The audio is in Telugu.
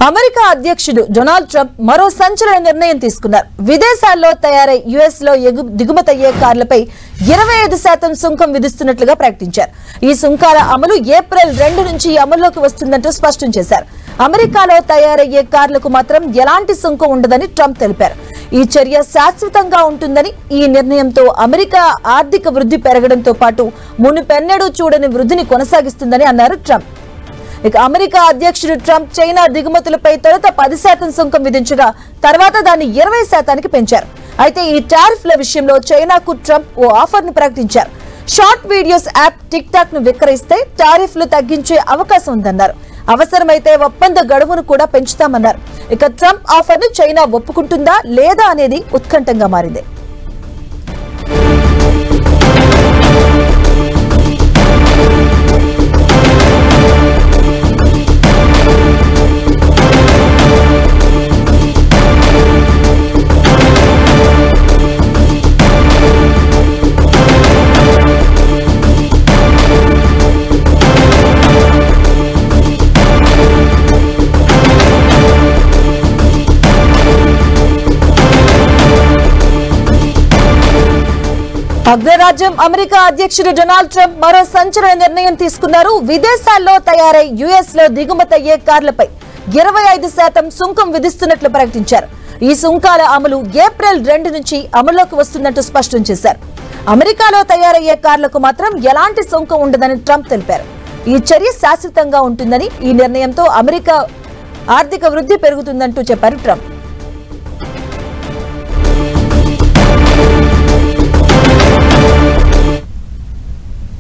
అమెరికా అధ్యక్షుడు డొనాల్డ్ ట్రంప్ మరో సంచలన నిర్ణయం తీసుకున్నారు. విదేశాల్లో తయారై యుఎస్ లో దిగుమతయ్యే కార్లపై 25% సుంకం విధిస్తున్నట్లుగా ప్రకటించారు. ఈ సుంకాల అమలు ఏప్రిల్ 2 నుంచి అమల్లోకి వస్తుందంటూ స్పష్టం చేశారు. అమెరికాలో తయారయ్యే కార్లకు మాత్రం ఎలాంటి సుంకం ఉండదని ట్రంప్ తెలిపారు. ఈ చర్య శాశ్వతంగా ఉంటుందని, ఈ నిర్ణయంతో అమెరికా ఆర్థిక వృద్ధి పెరగడంతో పాటు మునుపెన్నడూ చూడని వృద్ధిని కొనసాగిస్తుందని అన్నారు ట్రంప్. ఇక అమెరికా అధ్యక్షుడు ట్రంప్ చైనా దిగుమతులపై తొలుత 10% సుంకం విధించగా తర్వాత దాన్ని 20%కి పెంచారు. అయితే ఈ టారిఫ్ల విషయంలో చైనాకు ట్రంప్ ఓ ఆఫర్ ను ప్రకటించారు. Short videos app tick talk ను విక్రయిస్తే టారిఫ్లు తగ్గించే అవకాశం ఉందన్నారు. అవసరమైతే ఒప్పంద గడువును కూడా పెంచుతామన్నారు. ఇక ట్రంప్ ఆఫర్ ను చైనా ఒప్పుకుంటుందా లేదా అనేది ఉత్కంఠంగా మారింది. అగ్రరాజ్యం అమెరికా అధ్యక్షుడు డొనాల్డ్ ట్రంప్ మరో సంచలన నిర్ణయం తీసుకున్నారు. విదేశాల్లో తయారై యుఎస్ లో దిగుమతయ్యే కార్లపై 25% సుంకం విధిస్తున్నట్లు ప్రకటించారు. ఈ సుంకాల అమలు ఏప్రిల్ 2 నుంచి అమల్లోకి వస్తుందంటూ స్పష్టం చేశారు. అమెరికాలో తయారయ్యే కార్లకు మాత్రం ఎలాంటి సుంకం ఉండదని ట్రంప్ తెలిపారు. ఈ చర్య శాశ్వతంగా ఉంటుందని, ఈ నిర్ణయంతో అమెరికా ఆర్థిక వృద్ధి పెరుగుతుందంటూ చెప్పారు ట్రంప్.